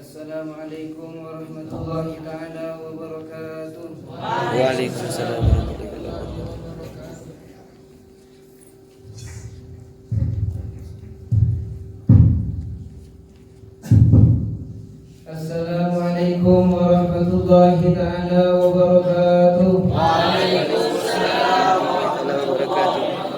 Assalamualaikum warahmatullahi ta'ala wabarakatuh. Waalaikumsalam warahmatullahi wabarakatuh. Assalamualaikum warahmatullahi ta'ala wabarakatuh. Waalaikumsalam warahmatullahi wabarakatuh.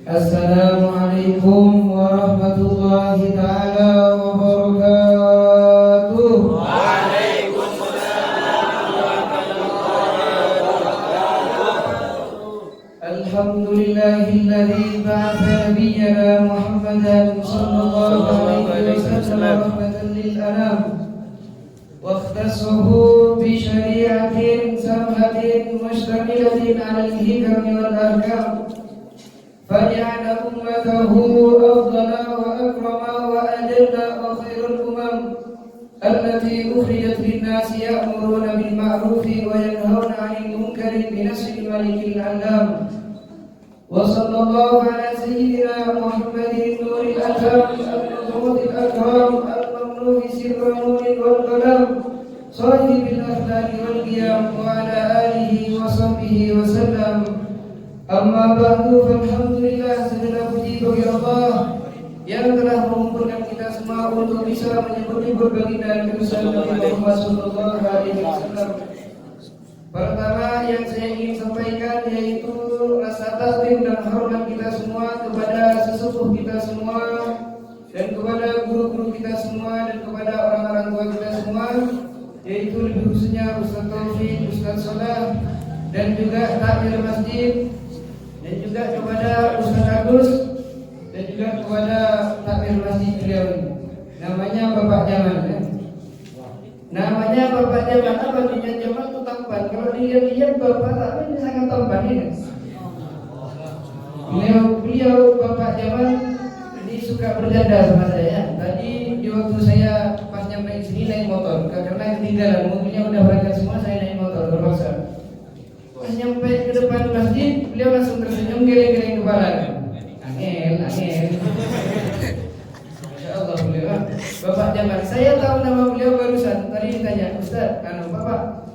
Assalamualaikum warahmatullahi ta'ala wabarakatuh. Waalaikumsalam warahmatullahi wabarakatuh. Alhamdulillahilladzi ba'atha nabiyyana Muhammadan sallallahu alaihi wasallam rahmatan lil anam wa ikhtassahu bi syari'atin samhatin mushtamilatin 'ala al-hikam wal ahkam. فجعل أمته أفضل وأكرم وأجل وخير الأمم التي أخرجت للناس يأمرون بالمعروف وينهون عن المنكر بنصر الملك العلام. وصلى الله على سيدنا محمد نور الأكرم المبعوث الأكرم الممنوع سر النور والقلم صاحب الأخلاق والقيام وعلى آله وصحبه وسلم. Amma ba'du, alhamdulillah, segala puji bagi Allah yang telah mengumpulkan kita semua untuk bisa menyebut-nyebut baginda Nabi Muhammad sallallahu alaihi wasallam. Pertama yang saya ingin sampaikan yaitu rasa takzim dan hormat kita semua kepada sesepuh kita semua dan kepada guru-guru kita semua dan kepada orang-orang tua kita semua, yaitu lebih khususnya Ustaz Taufik, Ustaz Salah dan juga takmir masjid, dan juga kepada Ustaz Agus dan juga kepada takmir masjid beliau ini. Namanya Bapak Jamal ya. Namanya Bapak Jamal, apa dia Jamal itu tampan. Kalau dilihat Bapak takmir ini sangat tampan ini. Beliau Bapak Jamal ini suka bercanda sama saya. Tadi di waktu saya pas nyampe sini naik motor, karena ketinggalan mobilnya udah berangkat semua, saya naik motor terpaksa. Pas nyampe ke depan masjid, beliau langsung tersenyum, geleng-geleng kepala. Angel. Masya Allah beliau. Bapak Jamal, saya tahu nama beliau barusan. Tadi ditanya, Ustaz, Bapak,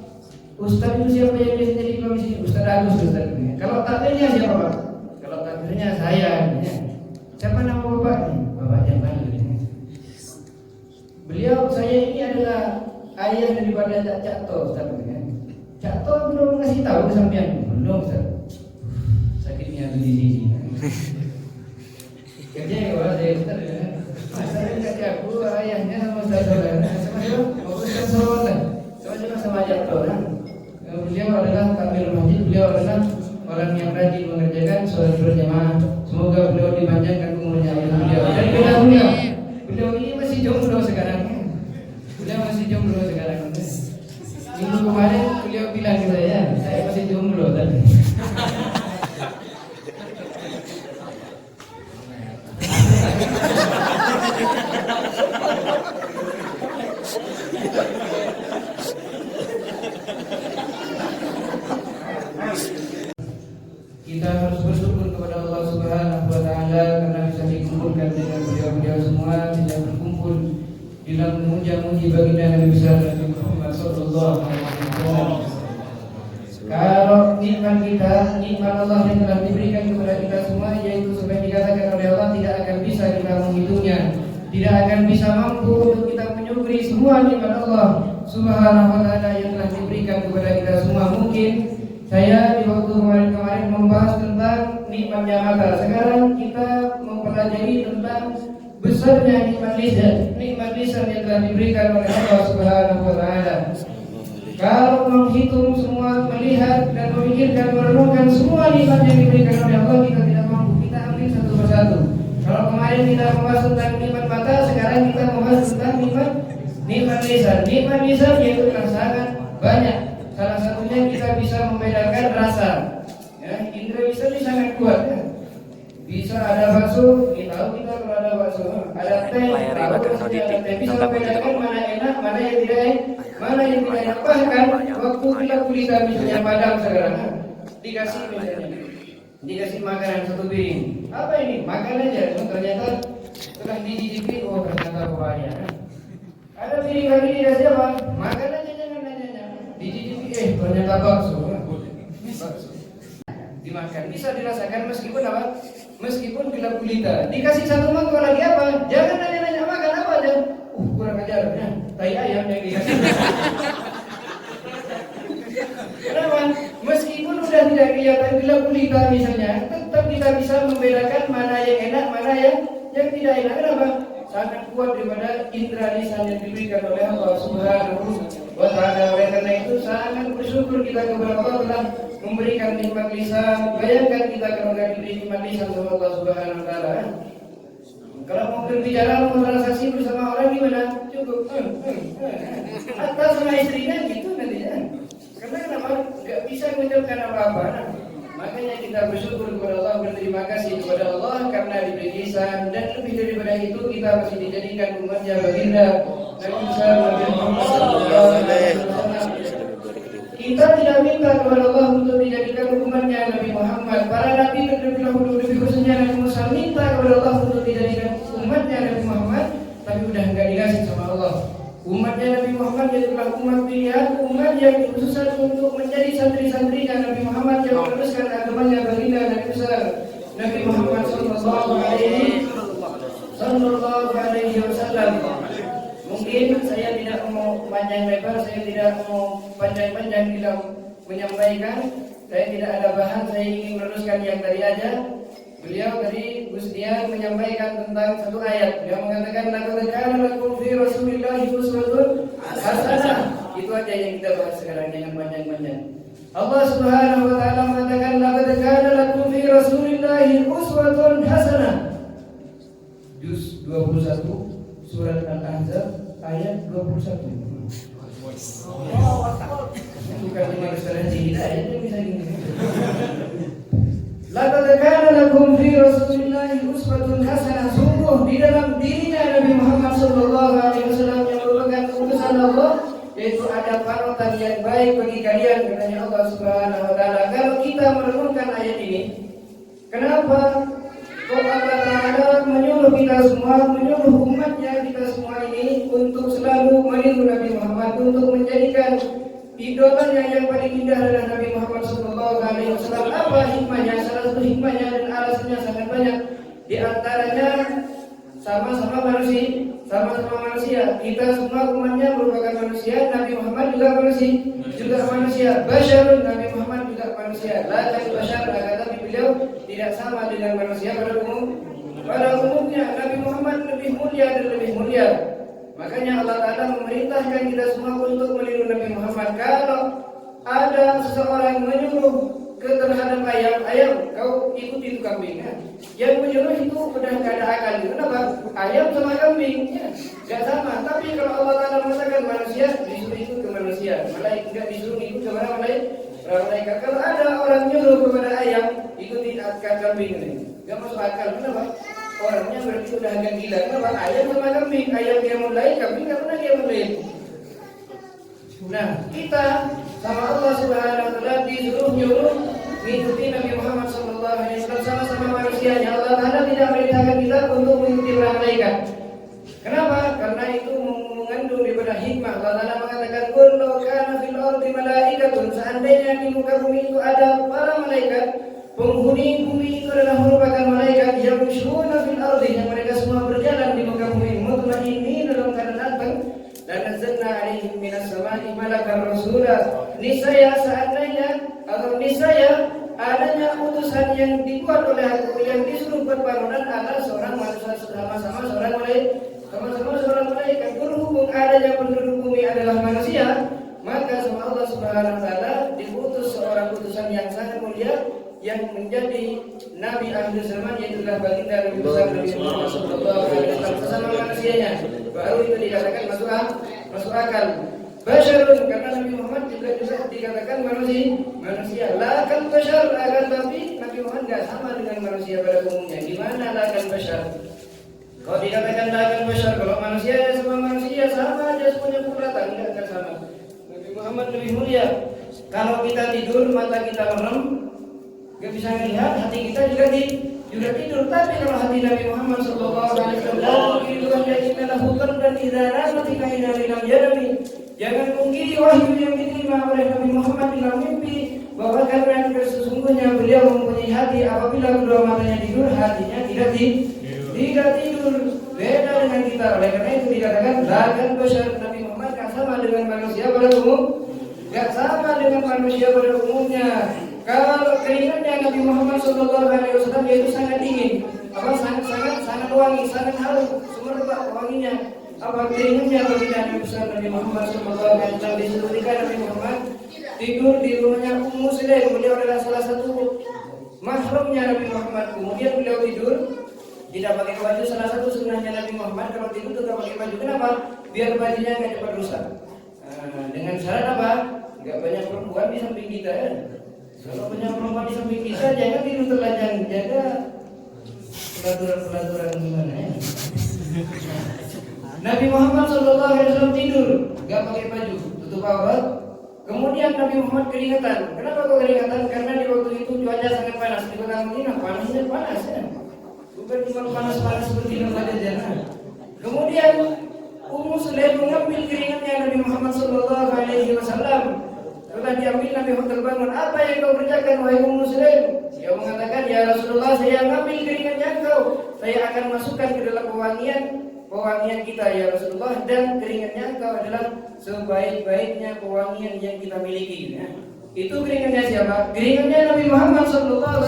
Ustaz itu siapa yang biasa jadi imam di sini? Ustaz Agus, Ustaz. Kalau takdirnya siapa Pak? Kalau takdirnya saya. Siapa nama Bapak? Bapak Jamal. Beliau, saya ini adalah ayah daripada Cak To, Ustaz. Cak To belum ngasih tahu ke sampean? Belum, Ustaz. Sakitnya tuh di sini. Kecewa saya, Ustaz. Saya enggak jago ayahnya sama Ustaz Salah. Sama Ustaz Salah. Sama-sama sama Cak To. Beliau adalah takmir masjid, beliau adalah orang yang rajin mengerjakan sholat berjamaah. Semoga beliau dipanjangkan umurnya beliau. Dan beliau ini masih jomblo sekarang. Beliau masih jomblo sekarang. Minggu kemarin beliau bilang ke saya masih jomblo tadi. Kita harus bersyukur kepada Allah Subhanahu wa taala karena bisa dikumpulkan dengan beliau-beliau semua, bisa berkumpul dalam memuja-muji baginda Nabi besar Nabi Muhammad sallallahu alaihi wasallam. Kalau nikmat Allah yang telah diberikan kepada kita semua, yaitu seperti dikatakan oleh Allah, tidak akan bisa kita menghitungnya, tidak akan bisa mampu untuk kita menyukuri semua nikmat Allah Subhanahu wa taala yang telah diberikan kepada kita semua. Mungkin saya di waktu kemarin membahas tentang nikmatnya mata. Sekarang kita mempelajari tentang besarnya nikmat lisan yang telah diberikan oleh Allah Subhanahu wa taala. Kalau menghitung semua, melihat dan memikirkan, merenungkan semua nikmat yang diberikan oleh Allah, kita tidak mampu. Kita ambil satu persatu. Kalau kemarin kita membahas tentang nikmat mata, sekarang kita membahas tentang nikmat lisan. Nikmat lisan yaitu sangat banyak. Salah satunya kita bisa membedakan rasa. Ya, indra lisan ini sangat kuat. Ya. Bisa ada bakso, kita tahu kita kalau ada bakso, ada teh, tahu ada teh, bisa membedakan mana enak, mana yang tidak enak, mana yang tidak enak. Bahkan waktu kita kulita misalnya Padang sekarang, dikasih misalnya, dikasih makanan satu piring, apa ini? Makan aja, ternyata Setelah dicicipi, oh ternyata bapaknya. Ada piring lagi dikasih apa? Makan aja jangan nanya. Dicicipi, ternyata bakso. Dimakan, bisa dirasakan meskipun apa? Meskipun gelap gulita. Dikasih satu mangkok lagi apa? Jangan nanya-nanya makan apa aja. Kurang ajar ya. Tai ayam yang dikasih. Kenapa? Meskipun sudah tidak kelihatan gelap gulita misalnya, tetap kita bisa membedakan mana yang enak, mana yang tidak enak. Kenapa? Sangat kuat daripada indera lisan yang diberikan oleh Allah Subhanahu wa Ta'ala. Oleh karena itu sangat bersyukur kita kepada Allah telah memberikan nikmat lisan. Bayangkan kita kalau tidak diberi nikmat lisan sama Allah Subhanahu wa Ta'ala. Kalau mau berbicara, mau transaksi bersama orang gimana? Cukup atau sama istrinya gitu nanti ya. Karena kenapa? Gak bisa mengucapkan apa-apa. Makanya kita bersyukur kepada Allah, berterima kasih kepada Allah karena diberi lisan, dan lebih daripada itu kita masih dijadikan umatnya baginda Nabi Muhammad sallallahu alaihi wasallam. Kita tidak minta kepada Allah untuk dijadikan umatnya Nabi Muhammad. Para nabi terlebih dahulu, lebih khususnya Nabi Musa, minta kepada Allah untuk dijadikan umatnya Nabi Muhammad, tapi udah enggak dikasih sama Allah. Umatnya Nabi Muhammad adalah umat pilihan, umat yang dikhususkan untuk menjadi santri-santrinya Nabi Muhammad yang meneruskan agamanya baginda Nabi besar Nabi Muhammad sallallahu alaihi wasallam. Mungkin saya tidak mau panjang lebar, saya tidak mau panjang-panjang dalam menyampaikan. Saya tidak ada bahan, saya ingin meneruskan yang tadi aja. Beliau tadi Gus Dian menyampaikan tentang satu ayat. Dia mengatakan laqad kana lakum fi Rasulillahi uswatun hasanah. Itu aja yang kita bahas sekarang, jangan panjang-panjang. Allah Subhanahu wa Ta'ala mengatakan laqad kana lakum fi Rasulillahi uswatun hasanah. Juz 21 surat Al-Ahzab ayat 21. Bukan cuma referensi kita, itu bisa gini. Laqad kana lakum fi Rasulillahi uswatun hasanah. Sungguh di dalam dirinya Nabi Muhammad sallallahu alaihi wasallam yang merupakan utusan Allah, yaitu ada panutan yang baik bagi kalian, katanya Allah Subhanahu wa Ta'ala. Kalau kita merenungkan ayat ini, kenapa kok Allah Ta'ala menyuruh kita semua, menyuruh umatnya kita semua ini untuk selalu meniru Nabi Muhammad, untuk menjadikan idolanya yang paling indah adalah Nabi Muhammad sallallahu alaihi wasallam. Apa hikmahnya? Salah satu hikmahnya dan alasannya sangat banyak. Di antaranya sama-sama manusia. Kita semua umatnya merupakan manusia. Nabi Muhammad juga manusia. Basyarun, Nabi Muhammad juga manusia. La kal basyar, tapi beliau tidak sama dengan manusia pada umumnya. Nabi Muhammad lebih mulia dan lebih mulia. Makanya Allah Ta'ala memerintahkan kita semua untuk meniru Nabi Muhammad. Kalau ada seseorang menyuruh terhadap ayam, kau ikuti itu kambing. Yang menyuruh itu udah gak ada akal. Kenapa? Ayam sama kambing gak sama. Tapi kalau Allah Ta'ala mengatakan manusia, disuruh ikut ke manusia. Malaikat gak disuruh ikut ke mana malaikat. Kalau ada orang menyuruh kepada ayam, ikuti kambing ini, gak masuk akal. Kenapa? Orangnya berarti sudah agak gila. Kenapa? Ayam sama kambing. Ayam dia mulai, kambing gak pernah dia mulai. Nah, kita sama Allah Subhanahu wa Ta'ala disuruh nyuruh mengikuti Nabi Muhammad sallallahu alaihi wasallam, sama-sama manusianya. Allah Ta'ala tidak merintahkan kita untuk mengikuti para malaikat. Kenapa? Karena itu mengandung daripada hikmah. Allah Ta'ala mengatakan kullu kana fil ardi malaikatun. Seandainya di muka bumi itu ada para malaikat, penghuni bumi itu adalah merupakan malaikat yang yamshuna fil ardi, yang mereka semua berjalan di muka bumi mutmainnin dalam keadaan tenang. Dan nazzalna alaihim minas sama'i malakan rasula. Niscaya seandainya atau niscaya adanya utusan yang dibuat oleh aku, yang disuruh berbangunan adalah seorang manusia, sama-sama seorang malaikat. Berhubung adanya penduduk bumi adalah manusia, maka sama Allah Subhanahu wa Ta'ala diutus seorang utusan yang sangat mulia, yang menjadi Nabi akhir zaman, yaitu baginda Nabi besar Nabi Muhammad sallallahu alaihi wasallam sesama manusianya. Baru itu dikatakan masuk akal. Basyarun, karena Nabi Muhammad juga dikatakan manusia. La kal basyar, akan tapi Nabi Muhammad tidak sama dengan manusia pada umumnya. Gimana la kal basyar? Kalau dikatakan la kal basyar, kalau manusia ya semua manusia sama aja, semuanya kuratan, enggak sama. Nabi Muhammad lebih mulia. Kalau kita tidur mata kita merem, Gak bisa melihat, hati kita juga tidur. Tapi kalau hati Nabi Muhammad SAW itu kan yakin hukum dan tidak mati kain dari dalam jadami. Jangan mungkiri wahyu yang diterima oleh Nabi Muhammad dalam mimpi bahwa karena sesungguhnya beliau mempunyai hati apabila kedua matanya tidur, hatinya tidak tidur. Beda dengan kita. Oleh karena itu dikatakan lakan besar Nabi Muhammad gak sama dengan manusia pada umumnya. Kalau keringatnya Nabi Muhammad SAW yaitu sangat dingin, sangat wangi, sangat harum, semerbak wanginya. Apa keringatnya baginda besar Nabi Muhammad SAW disebutkan Nabi Muhammad tidur di rumahnya Ummu Sulaim. Beliau adalah salah satu mahramnya Nabi Muhammad. Kemudian beliau tidur tidak pakai baju. Salah satu sunnahnya Nabi Muhammad kalau tidur tetap pakai baju. Kenapa? Biar bajunya nggak cepat rusak. Dengan syarat apa? Nggak banyak perempuan di samping kita ya. Kalau banyak perempuan di samping kita, jangan tidur telanjang, jaga pelaturan gimana ya. Nabi Muhammad SAW tidur, nggak pakai baju, tutup aurat. Kemudian Nabi Muhammad keringatan. Kenapa kok keringatan? Karena di waktu itu cuaca sangat panas. Di kota Madinah panasnya panas ya. Bukan cuma panas-panas seperti di Madinah jangan. Kemudian Ummu Sulaim mengambil keringatnya Nabi Muhammad SAW. Setelah diambil Nabi Muhammad terbangun. Apa yang kau kerjakan wahai Ummu Sulaim? Dia mengatakan, ya Rasulullah, saya ambil keringatnya engkau. Saya akan masukkan ke dalam pewangian kita ya Rasulullah, dan keringatnya engkau adalah sebaik-baiknya pewangian yang kita miliki. Nah, itu keringatnya siapa? Keringatnya Nabi Muhammad SAW.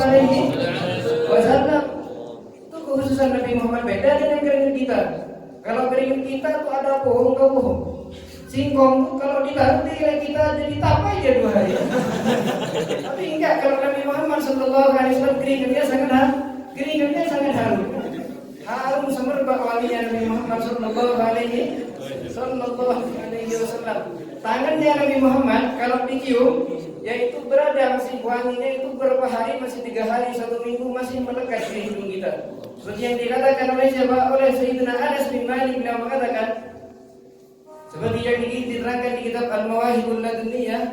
Itu kekhususan Nabi Muhammad, beda dengan keringat kita. Kalau keringat kita tuh ada pohon, kau pohon. Singkong kalau ditaruh di keringat kita jadi tapai dia 2 hari. Tapi enggak, kalau Nabi Muhammad SAW keringatnya sangat harum. Harum semerbak wanginya Nabi Muhammad sallallahu alaihi wasallam. Tangannya Nabi Muhammad kalau dicium, yaitu berada masih wanginya itu berapa hari, masih 3 hari, 1 minggu masih melekat di hidung kita. Seperti yang dikatakan oleh siapa? Oleh Sayyidina Anas bin Malik, beliau mengatakan seperti yang diterangkan di kitab Al-Mawahibul Laduniyah.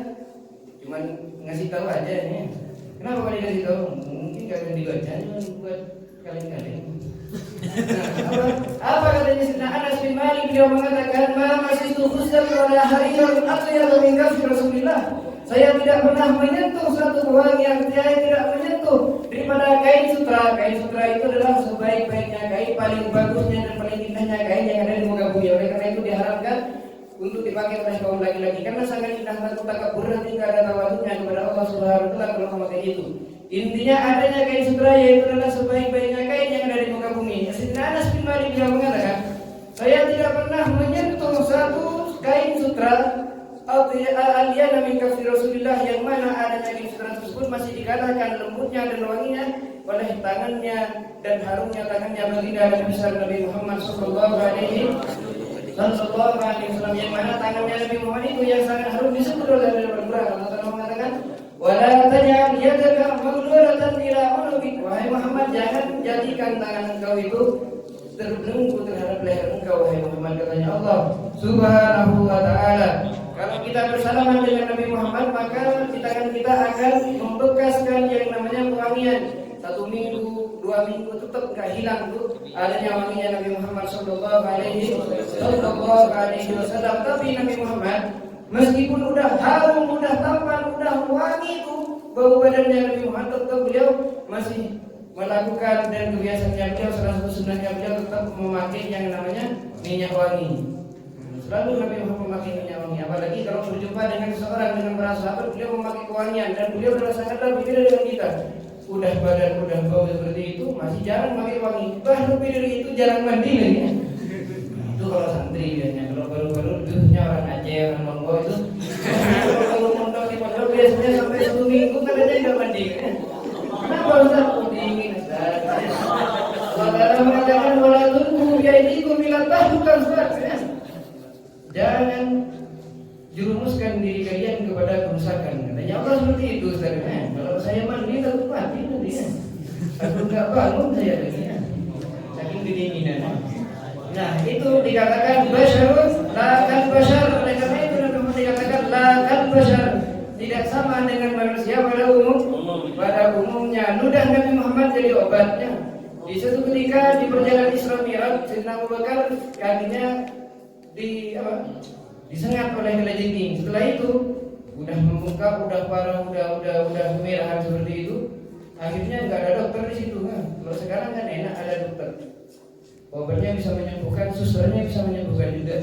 Cuman ngasih tahu aja ini. Kenapa kali dikasih tahu? Mungkin kalian dibaca, cuman buat kalian-kalian. Apa katanya Sayyidina Anas bin Malik, beliau mengatakan masih khusdan pada hari yang akhir min kafir Rasulullah. Saya tidak pernah menyentuh satu wangian, saya tidak menyentuh daripada kain sutra. Kain sutra itu adalah sebaik-baiknya kain, paling bagusnya dan paling indahnya kain yang ada di muka bumi. Oleh karena itu diharapkan untuk dipakai oleh kaum laki-laki, karena sangat indah takabur dan tingkah dan tawaduknya kepada Allah Subhanahu wa taala kalau memakai itu. Intinya adanya kain sutra yaitu adalah sebaik-baiknya kain yang ada di muka bumi. Sayyidina Anas bin Malik beliau mengatakan, saya tidak pernah menyentuh satu kain sutra aliyana min kafir Rasulullah yang mana adanya kain sutra tersebut masih dikatakan lembutnya dan wanginya oleh tangannya dan harumnya tangannya baginda Nabi besar Nabi Muhammad sallallahu alaihi wasallam, yang mana tangannya Nabi Muhammad itu yang sangat harum disebut oleh Al-Quran. Allah Taala mengatakan, wala taj'al yadaka maghlulatan ila unubik. Wahai Muhammad, jangan jadikan tangan engkau itu terbelenggu terhadap leher engkau, wahai Muhammad, katanya Allah Subhanahu wa taala. Kalau kita bersalaman dengan Nabi Muhammad, maka di tangan kita akan membekaskan yang namanya pewangian. 1 minggu, 2 minggu tetap enggak hilang tuh adanya wanginya Nabi Muhammad sallallahu alaihi wasallam. Tapi Nabi Muhammad meskipun udah harum, udah tampan, udah wangi itu bau badannya Nabi Muhammad, tetap beliau masih melakukan dan kebiasaannya beliau, salah satu sunnahnya beliau tetap memakai yang namanya minyak wangi. Selalu Nabi Muhammad memakai minyak wangi. Apalagi kalau berjumpa dengan seseorang, dengan para sahabat, beliau memakai kewangian dan beliau adalah sangatlah berbeda dengan kita. Udah badan, udah bau seperti itu masih jarang pakai wangi. Bahkan lebih dari itu jarang mandi lagi ya. Itu kalau santri biasanya. Kalau baru-baru duduknya orang Aceh, orang Lombok itu kalau mondok di pondok biasanya sampai 1 minggu kan aja nggak mandi. Kenapa Ustaz? Dingin Ustaz. Allah mengatakan wala tulqu bi aydikum ila tahlukan Ustaz. Jangan jerumuskan diri kalian kepada kerusakan. Katanya Allah seperti itu Ustaz. Kalau saya mandi takut mati nanti ya. Aku nggak bangun saya lagi ya. Saking kedinginan. Nah itu dikatakan basyarun la kal basyar. Oleh karena itu Nabi Muhammad dikatakan la kal basyar. tidak sama dengan manusia pada umumnya. Ludah Nabi Muhammad jadi obatnya. Di suatu ketika di perjalanan Isra Mi'raj, Sayyidina Abu Bakar kakinya disengat oleh kelajengking. Setelah itu udah membengkak, udah parah, udah kemerahan seperti itu. Akhirnya nggak ada dokter di situ kan. Kalau sekarang kan enak ada dokter. Obatnya bisa menyembuhkan, susternya bisa menyembuhkan juga.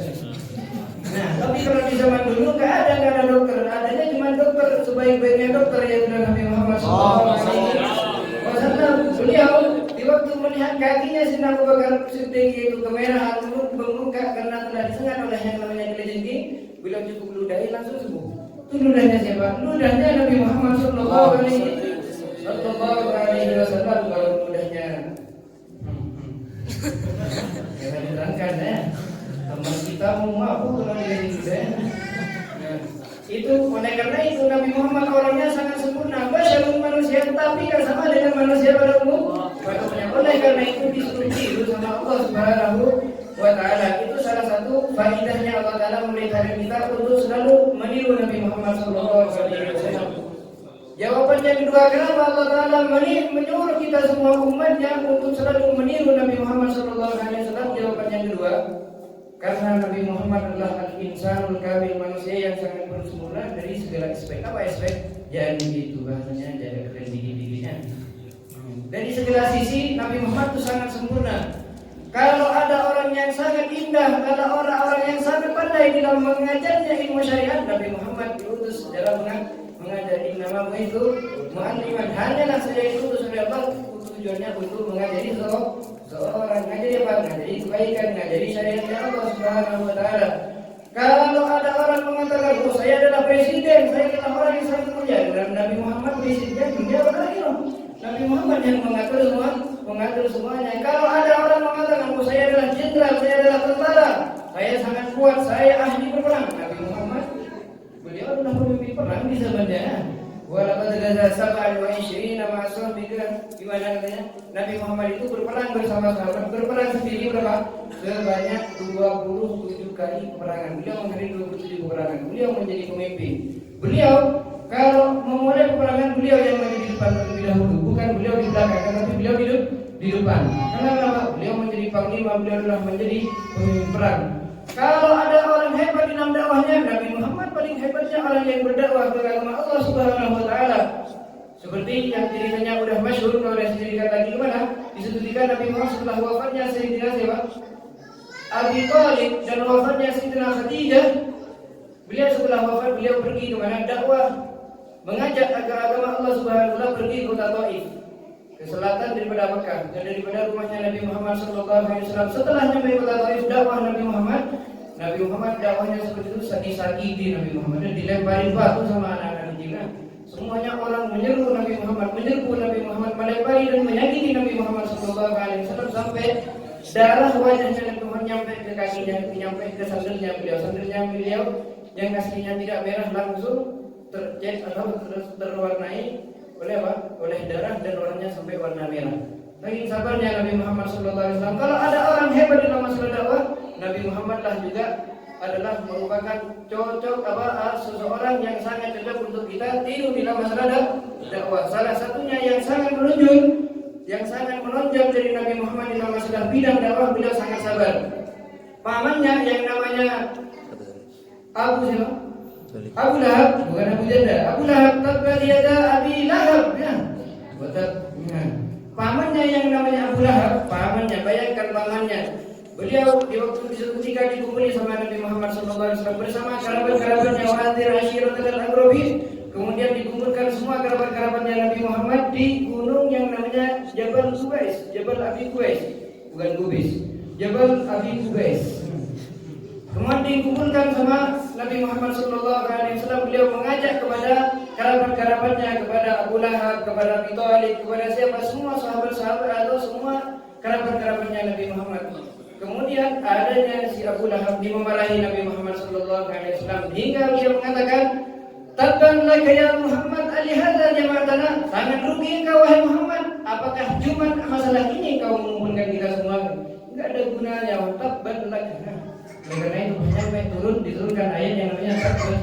Nah, tapi kalau di zaman dulu nggak ada dokter. Adanya cuma dokter, sebaik-baiknya dokter yaitu Nabi Muhammad SAW. Beliau di waktu melihat kakinya Sayyidina Abu Bakar Siddiq itu kemerahan, membengkak karena telah disengat oleh yang namanya kelajengking, beliau cukup ludahi langsung sembuh. Itu ludahnya siapa? Ludahnya Nabi Muhammad SAW. Kalau ludahnya jangan diterangkan ya. Teman kita mau mampu kalau dia ludah. Itu oleh karena itu Nabi Muhammad orangnya sangat sempurna. Basyarun manusia tapi kan sama dengan manusia pada umumnya. Oleh karena itu disuruh tiru sama Allah Subhanahu wa Ta'ala. Itu salah satu faedahnya Allah Ta'ala memerintahkan kita untuk selalu meniru Nabi Muhammad SAW. Jawaban yang kedua, kenapa Allah Ta'ala menyuruh kita semua umatnya untuk selalu meniru Nabi Muhammad SAW? Jawaban yang kedua, karena Nabi Muhammad adalah al-insanul kamil, manusia yang sangat sempurna dari segala aspek. Apa aspek? Jangan begitu bahasanya, jaga keren dikit-dikitnya. Dari segala sisi Nabi Muhammad itu sangat sempurna. Kalau ada orang yang sangat indah, ada orang-orang yang sangat pandai dalam mengajarnya ilmu syariat, Nabi Muhammad diutus dalam mengajar namamu itu mu'alliman. Hanyalah saja diutus oleh Allah tujuannya untuk mengajari seorang, ngajari apa? Ngajari kebaikan, ngajari syariatnya Allah Subhanahu wa Ta'ala. Kalau ada orang mengatakan, oh saya adalah presiden, saya adalah orang yang sangat mulia, dan Nabi Muhammad presiden, dia lagi loh. Nabi Muhammad yang mengatur semuanya. Kalau ada orang mengatakan, oh saya adalah jenderal, saya adalah tentara, saya sangat kuat, saya ahli berperang, Nabi Muhammad beliau adalah pemimpin perang di zamannya. Walaqad gaza sab'an wa 20 ma'asal gimana katanya? Nabi Muhammad itu berperang bersama sahabat, berperang sendiri berapa? Sebanyak 27 kali peperangan. Beliau menghadiri 27 peperangan. Beliau menjadi pemimpin. Beliau kalau memulai peperangan beliau yang maju di depan terlebih dahulu, bukan beliau di belakang, tapi beliau di depan. Kenapa? Beliau menjadi panglima, beliau adalah menjadi pemimpin perang. Kalau ada orang hebat di dalam dakwahnya, Nabi Muhammad paling hebatnya orang yang berdakwah ke agama Allah Subhanahu wa Ta'ala. Seperti yang ceritanya udah masyhur, kalau saya ceritakan lagi kemana? Disebutkan Nabi Muhammad setelah wafatnya Sayyidina siapa? Abi Thalib dan wafatnya Sayyidina Khadijah. Beliau setelah wafat beliau pergi kemana? Dakwah, mengajak agar agama Allah Subhanahu wa Ta'ala pergi ke kota Taif, ke selatan daripada Mekah dan daripada rumahnya Nabi Muhammad SAW. Setelah sampai kota Taif, dakwah Nabi Muhammad dakwahnya seperti itu, sakit-sakiti Nabi Muhammad dan dilemparin batu sama anak-anak kecil. Semuanya orang menyerbu Nabi Muhammad, melempari dan menyakiti Nabi Muhammad SAW sampai darah wajahnya Nabi Muhammad nyampe ke kakinya, nyampe ke sandalnya beliau yang kakinya tidak merah langsung tercet atau terwarnai oleh apa? Oleh darah dan warnanya sampai warna merah. Saking sabarnya Nabi Muhammad SAW. Kalau ada orang hebat dalam masalah dakwah, Nabi Muhammad lah juga adalah merupakan seseorang yang sangat cocok untuk kita tiru dalam masalah dakwah. Salah satunya yang sangat menonjol dari Nabi Muhammad dalam masalah bidang dakwah, beliau sangat sabar. Pamannya yang namanya Abu Lahab, bukan Abu Janda. Abu Lahab, tabbat yada Abi Lahab, ya. Pamannya yang namanya Abu Lahab, bayangkan pamannya. Beliau di waktu ketika dikumpuli sama Nabi Muhammad SAW bersama kerabat-kerabatnya Wadir Ashiratul Aqrabin, kemudian dikumpulkan semua kerabat-kerabatnya Nabi Muhammad di gunung yang namanya Jabal Abi Qubais, bukan Qubais, Jabal Abi Qubais. Kemudian dikumpulkan sama Nabi Muhammad SAW. Beliau mengajak kepada kerabat-kerabatnya, kepada Abu Lahab, kepada Abi Thalib, kepada siapa, semua sahabat-sahabat atau semua kerabat-kerabatnya Nabi Muhammad. Kemudian adanya si Abu Lahab memarahi Nabi Muhammad SAW hingga dia mengatakan, "Tabban laka ya Muhammad, alihadza jama'atana." Sangat rugi engkau wahai Muhammad, apakah cuma masalah ini kau mengumpulkan kita semua? Enggak ada gunanya. Tabban laka. Karena itu diturunkan ayat yang namanya tabbat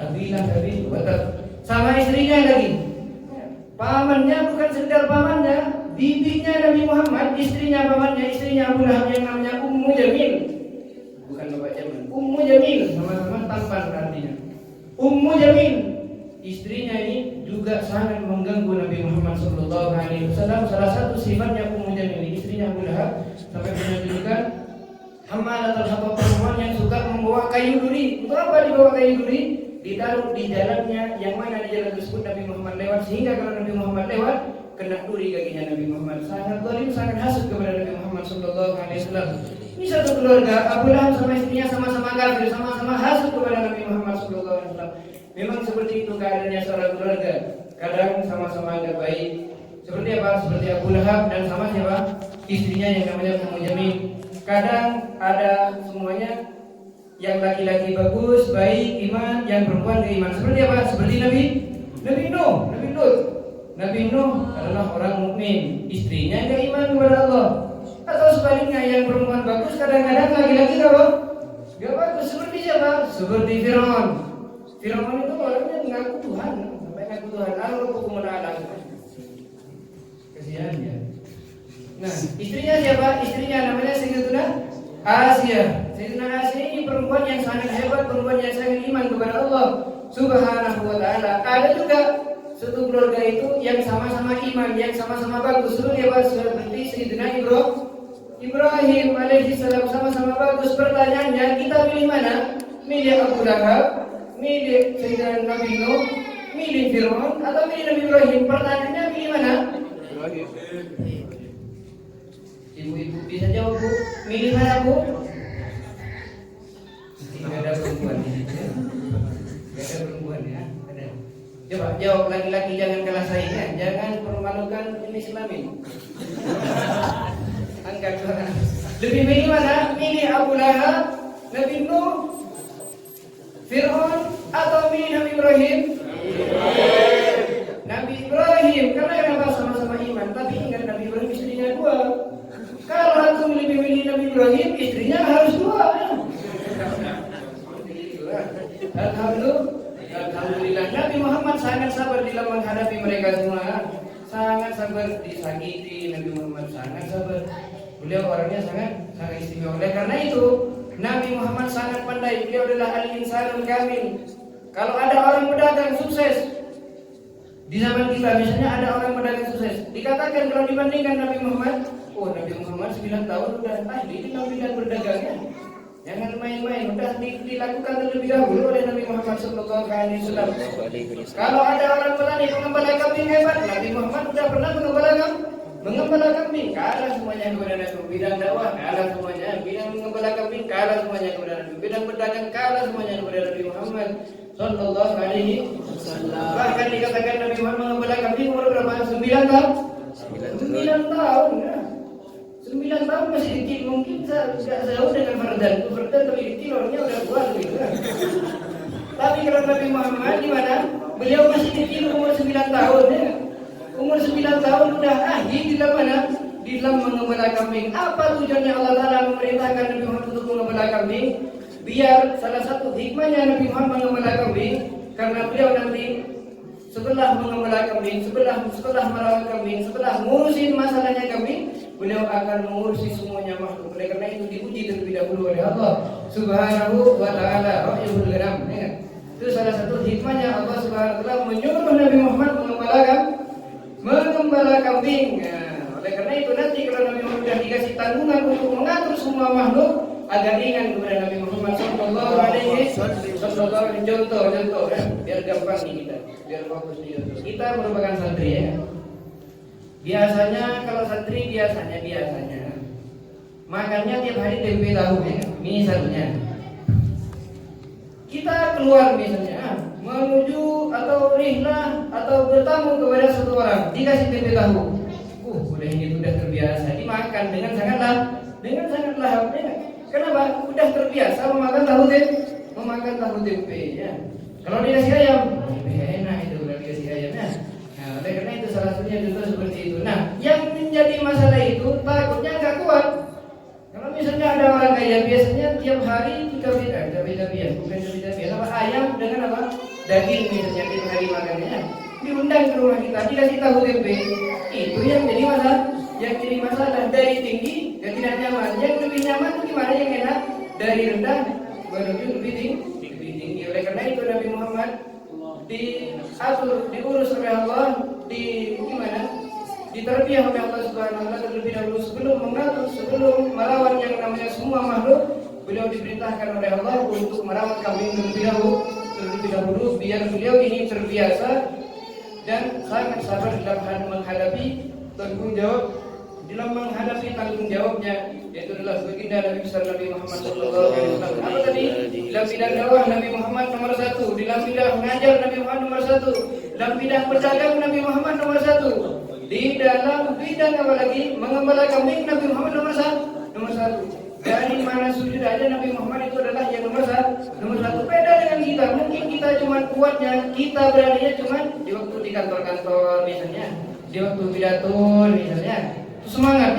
Abilah Abi Batak. Sama istrinya lagi. Pamannya bukan sekedar pamannya, bibinya Nabi Muhammad, istrinya pamannya, istrinya Abu Lahab yang namanya Ummu Jamil. Bukan Bapak Jamal. Ummu Jamil, sama-sama tampan artinya. Ummu Jamil, istrinya ini juga sangat mengganggu Nabi Muhammad SAW. Salah satu sifatnya Ummu Jamil, istrinya Abu Lahab, sampai menunjukkan Hamalatul Hatab, perempuan yang suka membawa kayu duri. Untuk apa dibawa kayu duri? Ditaruh di jalannya, yang mana di jalan tersebut Nabi Muhammad lewat, sehingga kalau Nabi Muhammad lewat kena duri kakinya Nabi Muhammad. Sangat zalim, sangat hasut kepada Nabi Muhammad SAW. Ini satu keluarga, Abu Lahab sama istrinya sama-sama kafir, sama-sama hasut kepada Nabi Muhammad SAW. Memang seperti itu keadaannya seorang keluarga. Kadang sama-sama agak baik. Seperti apa? Seperti Abu Lahab dan sama siapa? Istrinya yang namanya Ummu Jamil. Kadang ada semuanya, yang laki-laki bagus, baik, iman, yang perempuan beriman. Seperti apa? Seperti Nabi Nuh, Nabi Lut. Nabi Nuh adalah orang mukmin, istrinya enggak iman kepada Allah. Atau sebaliknya, yang perempuan bagus, kadang-kadang laki-laki kalau enggak bagus. Seperti siapa? Seperti Firaun. Firaun itu orangnya mengaku Tuhan, sampai mengaku Tuhan. Al-Hukum al-Alam. Kasihan dia. Nah, istrinya siapa? Istrinya namanya Sayyidatuna Asia. Sayyidatuna Asia ini perempuan yang sangat hebat, perempuan yang sangat iman kepada Allah Subhanahu wa ta'ala. Ada juga satu keluarga itu yang sama-sama iman, yang sama-sama bagus. Seperti Sayyidina Ibrahim alaihi salam, sama-sama bagus. Pertanyaannya, kita pilih mana? Milih Abu Lahab, milih Sayyidina Nabi Nuh, milih Fir'aun, atau milih Nabi Ibrahim? Pertanyaannya, pilih mana? Ibu-ibu bisa jawab, Bu. Milih mana, Bu? Tidak ada perempuan di situ. Tidak ada perempuan ya. Ada. Coba jawab, laki-laki jangan kalah saing ya. Jangan permalukan ini Islamin. Angkat suara. Lebih milih mana? Milih Abu Lahab, Nabi Nuh, Fir'aun, atau milih Nabi Ibrahim? Nabi Ibrahim. Karena kenapa? Sama-sama iman. Tapi ingat, Nabi Ibrahim istrinya 2. Kalau antum lebih milih Nabi Ibrahim, istrinya harus 2. Alhamdulillah, Nabi Muhammad sangat sabar dalam menghadapi mereka semua. Sangat sabar disakiti, Nabi Muhammad sangat sabar. Beliau orangnya sangat istimewa. Oleh karena itu, Nabi Muhammad sangat pandai. Beliau adalah al-insanul kamil. Kalau ada orang pedagang sukses di zaman kita, misalnya ada orang pedagang sukses, dikatakan kalau dibandingkan Nabi Muhammad, oh Nabi Muhammad 9 tahun udah ahli dalam bidang berdagangnya. Jangan main-main, udah dilakukan terlebih dahulu oleh Nabi Muhammad SAW. Kalau ada orang petani pengembala kambing hebat, Nabi Muhammad udah pernah mengembala kambing, kalah semuanya kepada Nabi. Bidang dakwah kalah semuanya, bidang mengembala kambing kalah semuanya kepada Nabi. Bidang berdagang kalah semuanya kepada Nabi Muhammad Sallallahu Alaihi Wasallam. Bahkan dikatakan Nabi Muhammad mengembala kambing umur berapa? 9 tahun. 9 tahun ya. 9 tahun masih kecil, mungkin tidak jauh dengan Fardan. Fardan lebih kecil, orangnya udah tua gitu kan. Tapi kalau Nabi Muhammad gimana? Beliau masih kecil, umur 9 tahun ya. Umur 9 tahun udah ahli di dalam mana? Di dalam mengembala kambing. Apa tujuannya Allah Ta'ala memerintahkan Nabi Muhammad untuk mengembala kambing? Biar salah satu hikmahnya Nabi Muhammad mengembala kambing, karena beliau nanti setelah mengembala kambing, setelah merawat kambing, setelah ngurusin masalahnya kambing, beliau akan mengurusi semuanya makhluk. Oleh karena itu dipuji terlebih dahulu oleh Allah Subhanahu wa ta'ala. Rahimul Gharam. Itu salah satu hikmahnya Allah Subhanahu wa ta'ala menyuruh Nabi Muhammad mengembala kambing. Oleh karena itu nanti kalau Nabi Muhammad sudah dikasih tanggungan untuk mengatur semua makhluk, agak ringan kepada Nabi Muhammad Sallallahu Alaihi Wasallam. Contoh ya, biar gampang nih kita, biar fokus nih. Kita merupakan santri ya. Biasanya kalau santri biasanya makannya tiap hari tempe tahu ya. Misalnya kita keluar misalnya menuju atau rihlah atau bertamu kepada satu orang, dikasih tempe tahu. Udah ini sudah terbiasa dimakan dengan sangat lahap ya. Kenapa? Udah terbiasa memakan tahu tempe ya. Kalau dikasih ayam, lebih enak itu udah dikasih ayamnya. Nah, oleh karena itu salah satunya contoh seperti itu. Nah, yang menjadi masalah itu takutnya nggak kuat. Kalau misalnya ada orang kaya biasanya tiap hari kita beda-beda, bukan beda-beda. Apa ayam dengan apa? daging misalnya di hari makannya, diundang ke rumah kita, dikasih tahu tempe, itu yang jadi masalah. Yang jadi masalah dari tinggi ke tidak nyaman. Yang lebih nyaman itu gimana yang enak? Dari rendah menuju lebih tinggi. Oleh karena itu Nabi Muhammad diatur, diurus oleh Allah, diterbiah oleh Allah Subhanahu wa taala terlebih dahulu sebelum mengatur, sebelum merawat yang namanya semua makhluk, beliau diperintahkan oleh Allah untuk merawat kambing terlebih dahulu biar beliau ini terbiasa dan sangat sabar dalam menghadapi tanggung jawabnya, yaitu adalah baginda Nabi besar Nabi Muhammad SAW. Apa tadi? Dalam bidang dakwah Nabi Muhammad nomor 1, dalam bidang mengajar Nabi Muhammad nomor 1, dalam bidang berdagang Nabi Muhammad nomor 1, di dalam bidang apa lagi? Mengembala kambing Nabi Muhammad nomor 1. Dari mana sujud aja Nabi Muhammad itu adalah yang nomor 1. Beda dengan kita. Mungkin kita cuma kuatnya, kita beraninya cuma di waktu di kantor-kantor misalnya, di waktu pidato misalnya. Semangat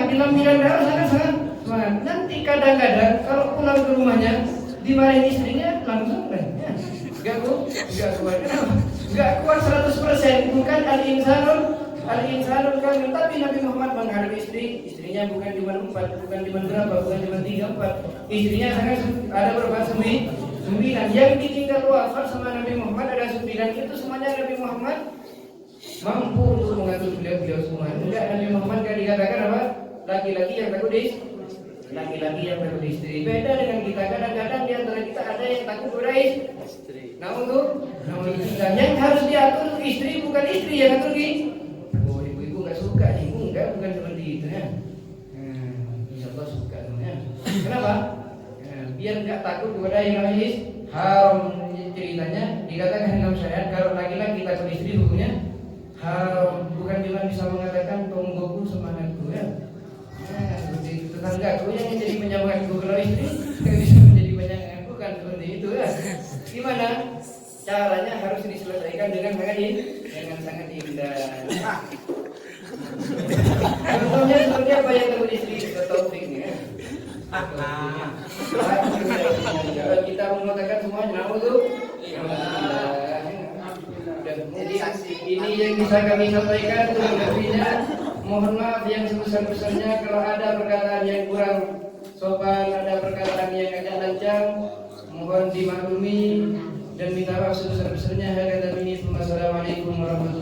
dalam bidang dakwah sangat semangat. Nanti kadang-kadang kalau pulang ke rumahnya dimarahin istrinya langsung kan? Ya. Enggak kuat. Kenapa? Enggak kuat 100%. Bukan al-insanul kamil, tapi Nabi Muhammad menghadapi istrinya bukan cuma 4, bukan cuma 3, 4. Istrinya sangat ada berapa? 9. Yang ditinggal wafat sama Nabi Muhammad ada 9. Itu semuanya Nabi Muhammad mampu untuk mengatur beliau semua. Enggak, Nabi Muhammad kan dikatakan apa? Laki-laki yang takut istri. Beda dengan kita. Kadang-kadang di antara kita ada yang takut kepada istri. Nah untuk kita yang harus diatur istri, bukan istri yang atur ibu nggak suka, bukan seperti itu ya. Insya Allah suka ya. Kenapa? Biar nggak takut kepada yang namanya haram. Ceritanya dikatakan dalam syariat kalau laki-laki takut istri hukumnya haram. Bukan cuma bisa mengatakan tonggoku semangatku ya. Seperti itu. Tetanggaku yang menjadi penyemangatku kalau istri nggak bisa menjadi penyemangatku, kan seperti itu ya. Gimana caranya? Harus diselesaikan dengan sangat indah. Contohnya seperti apa yang kamu istri topiknya? Kalau kita mengatakan semuanya naudzubillah. Jadi ini yang bisa kami sampaikan. Lebihnya mohon maaf yang sebesar-besarnya kalau ada perkataan yang kurang sopan, ada perkataan yang agak lancang, mohon dimaklumi dan minta maaf sebesar-besarnya. Assalamualaikum warahmatullahi wabarakatuh.